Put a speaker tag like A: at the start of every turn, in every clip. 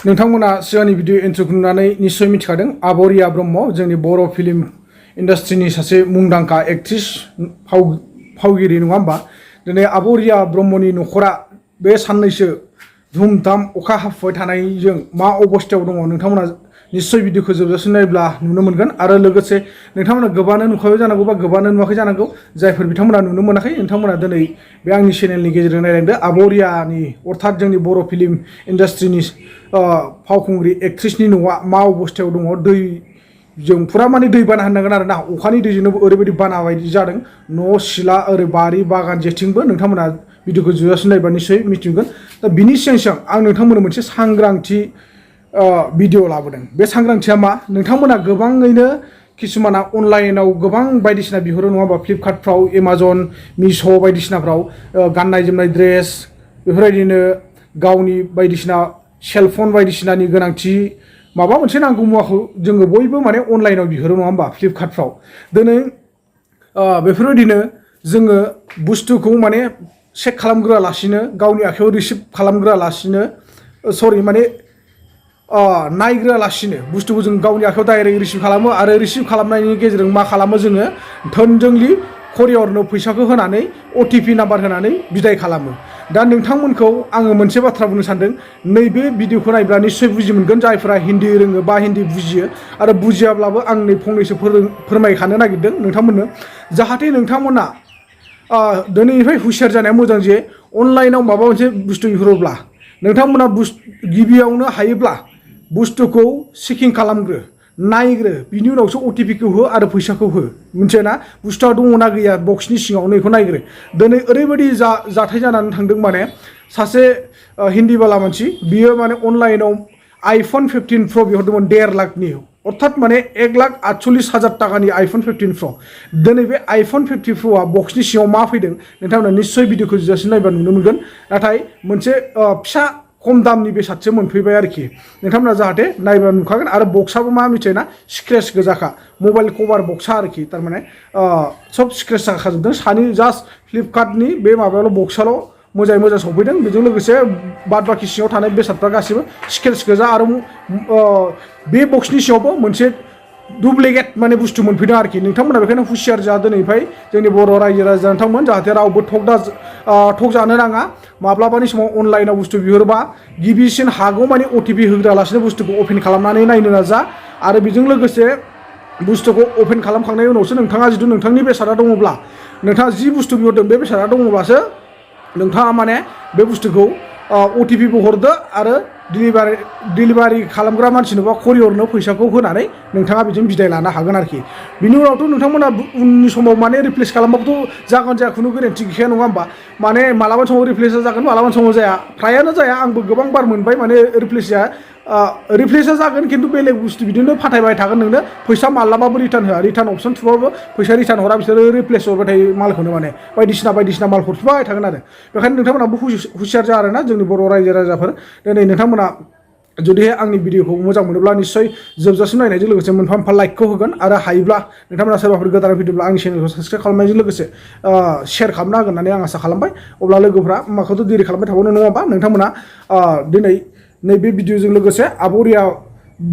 A: नोंथांमोना सिगांनि भिडिअ इन्ट्रोखौ नुनानै निश्चय मिथिखादों आबरिया ब्रह्म जोंनि बर' फिल्म इन्डास्ट्रिनि सासे मुंदांखा एक्ट्रिस फावगिरि नङा होमबा दिनै आबरिया ब्रह्मनि न'खरा बे साननैसो धुमधाम अखा हाफुबाय थानायजों मा अबस्थायाव दङ नोंथांमोना निश्चय भिडिअखौ जोबजासिम नायब्ला नुनो मोनगोन आरो लोगोसे नोंथांमोना गोबानो नुखाबाय जानांगौ बा गोबानो नुवाखै जानांगौ जायफोर बिथांमोना नुनो मोनाखै नोंथांमोना दिनै बे आंनि चेनेलनि गेजेरजों नायलांदो आबरियानि अर्थात जोंनि बर' फिल्म इन्डास्ट्रिनि फावखुंग्रि एक्ट्रिसनि न'आ मा अबस्थायाव दङ दैजों फुरा माने दै बाना होननांगोन आरो ना अखानि दैजोंनो ओरैबायदि बाना बायदि जादों न' सिला ओरै बारि बागान जेथिंबो नोंथांमोना भिडिअखौ जोबजासिम नायबा निश्चय मिथिगोन दा बिनि सिगां सिगां आं नोंथांमोननो मोनसे सांग्रांथि भिडिअ लाबोदों बे सांग्रांथिया मा नोंथांमोना गोबाङैनो किसुमाना अनलाइनाव गोबां बायदिसिना बिहरो नङा होमबा फ्लिपकार्टफ्राव एमाजन मिश' बायदिसिनाफ्राव गाननाय जोमनाय ड्रेस बेफोरबायदिनो गावनि बायदिसिना सेलफन बायदिसिनानि गोनांथि माबा मोनसे नांगौ मुवाखौ जोङो बयबो माने अनलाइनाव बिहरो नङा होमबा फ्लिपकार्टफ्राव दिनै बेफोरबायदिनो जोङो बुस्थुखौ माने चेक खालामग्रोआलासिनो गावनि आखायाव रिसिभ खालामग्रोआलासिनो सरि माने नायग्रोआलासिनो बुस्थुखौ जों गावनि आखायाव डाइरेक्ट रिसिभ खालामो आरो रिसिभ खालामनायनि गेजेरजों मा खालामो जोङो थोंजोंलि करियरनो फैसाखौ होनानै OTP नाम्बार होनानै बिदाय खालामो दा नोंथांमोनखौ आङो मोनसे बाथ्रा बुंनो सानदों नैबे भिडिअखौ नायब्ला निश्चय बुजि मोनगोन जायफोरा हिन्दी रोङो बा हिन्दी बुजियो आरो बुजियाब्लाबो आं नै फंनैसो फोरमायखानो नागिरदों नोंथांमोननो जाहाथे नोंथांमोना दिनैनिफ्राय हुसियार जानाया मोजां जे अनलाइनाव माबा मोनसे बुस्थु बिहरोब्ला नोंथांमोना गिबियावनो हायोब्ला बुस्थुखौ चेकिं खालामग्रो नायग्रो बिनि उनावसो OTPखौ हो आरो फैसाखौ हो मिथिबायना बुस्थुआ दङना गैया बक्सनि सिङावनो बेखौ नायग्रो दिनै ओरैबायदि जाथाय जानानै थांदों माने सासे हिन्दीबाला मानसि बियो माने अनलाइनाव iPhone 15 Pro बिहरदोंमोन 1.5 लाखनि अर्थात माने 1,48,000 टाकानि iPhone 15 Pro दिनै बे iPhone 15 Proआ बक्सनि सिङाव मा फैदों नोंथांमोना निश्चय भिडिअखौ जोबजासिम नायबा नुनो मोनगोन नाथाय मोनसे फिसा खम दामनि बेसादसो मोनफैबाय आरोखि नोंथांमोना जाहाथे नायबा नुखागोन आरो बक्सआबो मा मिथियोना स्क्रेच गोजाखा मबाइल कभार बक्सा आरोखि थारमाने सब स्क्रेच जाखाजोबदों सानि जास्ट फ्लिपकार्टनि बे माबायावल' बक्साल' मोजाङै मोजां सफैदों बेजों लोगोसे बाद बाखि सिङाव थानाय बेसादफ्रा गासिबो स्क्रेच गोजा आरो बे बक्सनि सिङावबो मोनसे डुप्लिकेट माने बुस्थु मोनफैदों आरोखि नोंथांमोना बेखायनो हुसियार जा दिनैनिफ्राय जोंनि बर' रायजो राजा नोंथांमोन जाहाथे रावबो ठग जानो नाङा माब्लाबानि समाव अनलाइनाव बुस्थु बिहरबा गिबिसिन हागौ माने OTP होग्रालासिनो बुस्थुखौ अपेन खालामनानै नायनो नाजा आरो बेजों लोगोसे बुस्थुखौ अपेन खालामखांनायनि उनावसो नोंथाङा जुदि नोंथांनि बेसादा दङब्ला नोंथाङा जि बुस्थु बिहरदों बे बेसादा दङब्लासो नोंथाङा माने बे बुस्थुखौ OTPबो हरदो आरो डिलिभारि खालामग्रा मानसिनोबा करियरनो फैसाखौ होनानै नोंथाङा बेजों बिदाय लानो हागोन आरोखि बिनि उनावथ' नोंथांमोना उननि समाव माने रिप्लेस खालामबाबोथ' जागोन जाया खुनु गेरेन्थि गैखाया नङा होमबा माने मालाबा समाव रिप्लेसा जागोन मालाबा समाव जाया फ्रायानो जाया आंबो गोबां बार मोनबाय माने रिप्लेसा जागोन खिन्थु बेलेग बुस्थु बिदिनो फाथायबाय थागोन नोंनो फैसा मालाबाबो रिटार्न होआ रिटार्न अपसन थुबाबो फैसा रिटार्न हरा बिसोरो रिप्लेस हरबाय थायो मालखौनो माने बायदिसिना माल हरफिनबाय थागोन आरो बेखायनो नोंथांमोनाबो हुसियार जा आरोना जोंनि बर' रायजो राजाफोर दिनै नोंथांमोना जुदि आंनि भिडिअखौ मोजां मोनोब्ला निश्चय जोबजासिम नायनायजों लोगोसे मोनफा मोनफा लाइकखौ होगोन आरो हायोब्ला नोंथांमोना सोरबाफोर गोदान भिडिअब्ला आंनि चेनेलखौ साबस्क्राइब खालामनायजों लोगोसे शेयार खालामना होगोन होननानै आं आसा खालामबाय अब्ला लोगोफ्रा माखौथ' देरि खालामबाय थाबावनो नङा होमबा नोंथांमोना दिनै नैबे भिडिअजों लोगोसे आबरिया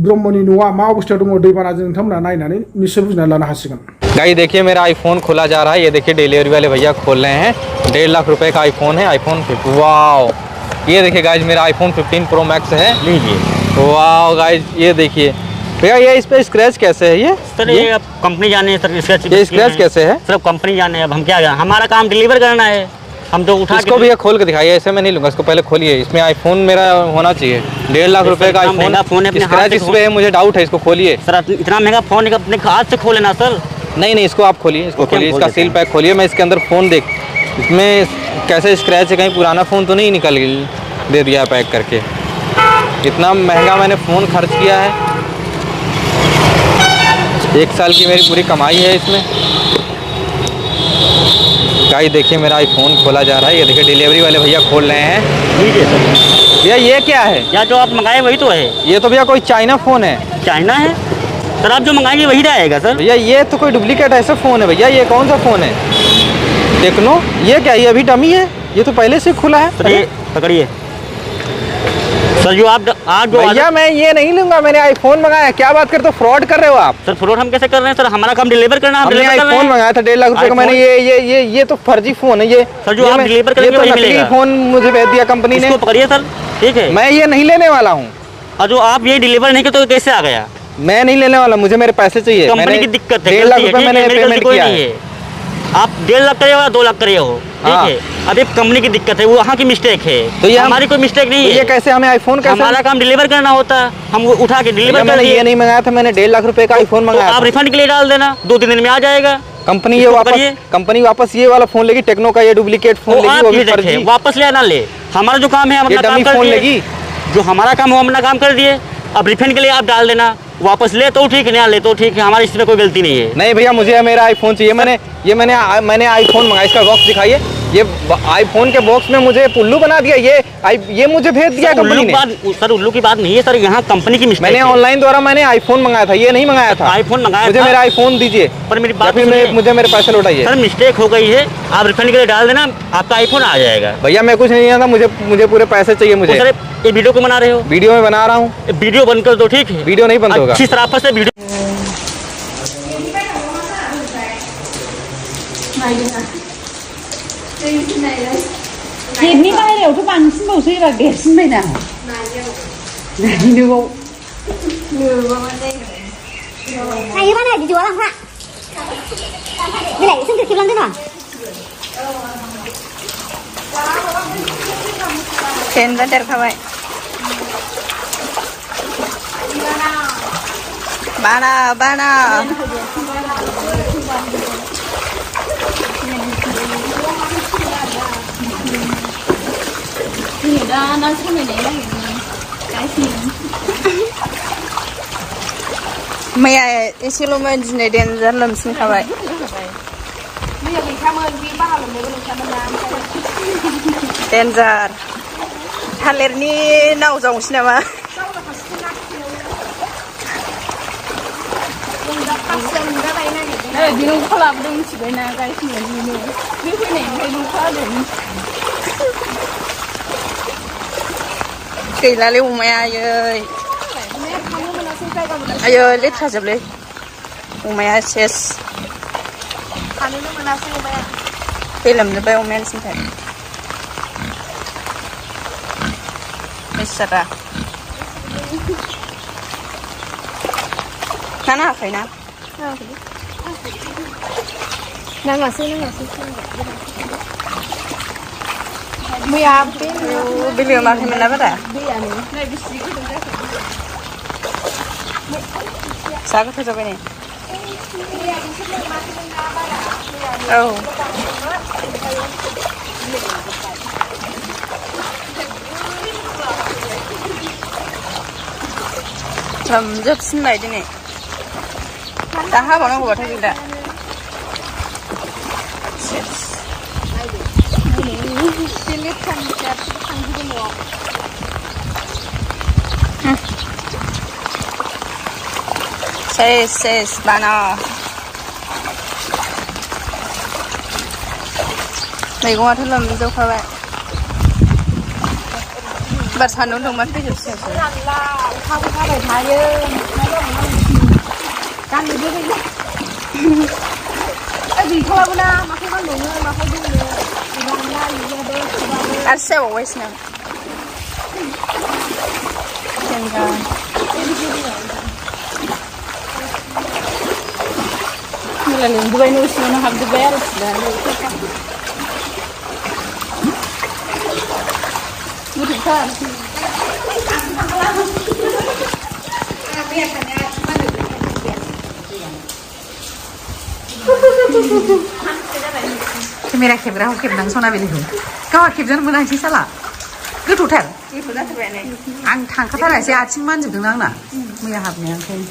A: ब्रह्मनि न'आ मा अबस्थायाव दङ दैबानाजों नोंथांमोना नायनानै निश्चय बुजिनानै लानो हासिगोन
B: गाइस देखिए मेरा आईफोन खोला जा रहा है ये देखिए डिलीवरी वाले भैया खोल रहे हैं 1.5 लाख रुपए का आईफोन है आईफोन 15 वाओ ये देखिए गाइस मेरा आईफोन 15 प्रो मैक्स है लीजिए वाओ गाइस ये देखिए भैया ये इस पे स्क्रैच कैसे है ये
C: सर ये अब कंपनी जाने सर
B: ये स्क्रैच कैसे है
C: सर कंपनी जाने अब हम क्या करें हमारा काम डिलीवर करना है हम तो उठा
B: इसको भैया खोल के दिखाइए ऐसे मैं नहीं लूंगा इसको पहले खोलिए इसमें आईफोन मेरा होना चाहिए 1.5 लाख रुपए का आईफोन स्क्रैच इस पे है मुझे डाउट है इसको खोलिए
C: सर इतना महंगा फोन अपने हाथ से खोले ना सर
B: नहीं इसको आप खोलिए इसको खोलिए इसका सील पैक खोलिए मैं इसके अंदर फ़ोन देख इसमें कैसे स्क्रैच है कहीं पुराना फ़ोन तो नहीं निकल दे दिया पैक करके इतना महंगा मैंने फ़ोन खर्च किया है 1 साल की मेरी पूरी कमाई है इसमें गाइस देखिए मेरा आईफोन खोला जा रहा है ये देखिए डिलीवरी वाले भैया खोल रहे हैं
C: ठीक है सर
B: भैया ये क्या है
C: या जो आप मंगाए वही तो है
B: ये तो भैया कोई चाइना फ़ोन है
C: चाइना है सर आप जो मंगाएंगे वही रहेगा सर
B: भैया ये तो कोई डुप्लीकेट ऐसा फ़ोन है भैया ये कौन सा फ़ोन है टेक्नो ये क्या ये अभी डमी है ये तो पहले से खुला है
C: सर ये पकड़िए सर जो आप
B: भैया मैं ये नहीं लूंगा, मैंने आईफोन मंगाया। क्या बात करते हो, फ्रॉड कर रहे हो आप।
C: सर फ्रॉड हम कैसे कर रहे हैं सर, हमारा काम डिलीवर करना है, हम
B: हमने
C: डिलीवर कर रहे
B: आईफोन
C: हैं।
B: मंगाया था 1.5 लाख रुपए का। मैंने ये तो फर्जी फोन है ये।
C: सर, जो आप डिलीवर करेंगे वही मिलेगा।
B: फोन मुझे भेज दिया कंपनी ने।
C: इसको पकड़िए सर, ठीक है।
B: मैं ये नहीं लेने वाला हूँ।
C: और जो आप ये डिलीवर नहीं करते तो कैसे आ गया?
B: मैं नहीं लेने वाला, मुझे मेरे पैसे चाहिए।
C: कंपनी की दिक्कत है,
B: 1.5 लाख
C: गलती है,
B: रुपए
C: ठीक है,
B: मैंने
C: मेरी गलती
B: पेमेंट
C: कोई
B: किया
C: नहीं
B: है।
C: है। आप 1.5 लाख करे हो या 2 लाख करे हो, ठीक
B: हाँ।
C: है। अब ये कंपनी की दिक्कत है, वो वहाँ की मिस्टेक है,
B: तो ये
C: हमारी कोई मिस्टेक नहीं
B: तो
C: है।
B: ये कैसे हमें आईफोन कैसे?
C: हमारा काम डिलीवर करना होता है, हम वो उठा के डिलीवर कर
B: मैंने
C: दिए।
B: ये नहीं मंगाया था, मैंने 1.5 लाख रुपए का आईफोन
C: तो
B: मंगाया
C: आप
B: था।
C: रिफंड के लिए डाल देना, 2-3 दिन में आ जाएगा।
B: कंपनी ये
C: इसको
B: वापस
C: पकड़िए।
B: कंपनी वापस ये वाला फोन लेगी, टेक्नो का ये डुप्लीकेट फोन
C: वो
B: लेगी,
C: आप
B: वो
C: ये
B: भी
C: देखें,
B: फर्जी।
C: वापस ले ना ले, हमारा जो काम है हम
B: ये
C: अपना काम
B: डमी
C: कर
B: फोन
C: दिए।
B: लेगी।
C: जो हमारा काम हो हम अपना काम कर दिए, अब रिफंड के लिए आप डाल देना। वापस ले तो ठीक है, ना ले तो ठीक है, हमारी इसमें कोई गलती नहीं है।
B: नहीं भैया, मुझे मेरा आईफोन चाहिए। मैंने आईफोन मंगाया, इसका बॉक्स दिखाइए। ये आईफोन के बॉक्स में मुझे उल्लू बना दिया। ये मुझे भेज दिया कंपनी ने।
C: सर उल्लू की बात नहीं है सर, यहाँ कंपनी की मिस्टेक
B: मैंने
C: है।
B: ऑनलाइन द्वारा मैंने आईफोन मंगाया था, ये नहीं मंगाया था।
C: आईफोन मंगाया
B: मुझे
C: था।
B: मेरा आईफोन दीजिए,
C: पर मेरी
B: या
C: बात
B: फिर
C: सुनिए।
B: मुझे मेरे पैसे लौटाइए।
C: सर मिस्टेक हो गई है, आप रिफंड के लिए डाल देना, आपका आईफोन आ जाएगा।
B: भैया मैं कुछ नहीं जानता, मुझे पूरे पैसे चाहिए मुझे।
C: सर ये वीडियो को बना रहे हो?
B: वीडियो में बना रहा हूँ।
C: वीडियो बंद कर दो, ठीक है।
B: वीडियो नहीं बंद होगा।
C: अच्छी शराफत से वीडियो।
D: Ini बाहेरायावथ' बांसिनबावसो एबार देरसिनबाय ना नायनोबाव
E: Ayo mana dijual apa? Bila itu kita bilang dulu.
D: Tenda terkawai. Bana. मैया एसेल'मोन दिनै देन्जार लोमसिनखाबाय देन्जार थालिरनि नाव जावनोसै नामा
F: दिनों खालामदों मिथिबायना गायफिननायनि बे फैनायनिफ्राय खालामदों
D: गैलालै अमाया आयै लेथ्रा जोबलै अमाया सेस
F: थानोनो मोनासै अमाया
D: दै लोमजोब्बाय अमायानो सिन्थाय बेसारा ना हाखायना
F: नाङासै मैया बे
D: बे लोमाखैमोन ना बारा
F: दैयानो नै बेसे गोदौ जाखो
D: जा गोथाव जाबाय नै औ लोमजोबसिनबाय दिनै दा हाबावनांगौबाथाय गैला
F: बे लेथ्रानि थांजोबो न'आव
D: सेस बाना मैगङाथ' लोमजोबखाबाय एबार सान्दुं दुंबा थैजोबसिगोनसो
F: रानला अखाबो हाबाय थायो गाननोबो गैला गैथ'लाबो ना माखौ गानबावनो माखौ दोननो रानला इयाबो
D: आरो जाबावबायसो ना
F: मेला लोमजोब्बाय न' सिङावनो हाबजोब्बाय आरो सिलायानो मोथौथार
D: केमेरा खेबग्राखौ खेबदां सनाबिलिखौ गावहा खेबजानो मोनासै साला गोथौथार आं थांखाथारासै आथिं मानजोबदों आंना मैया हाबनाया ओंखायनो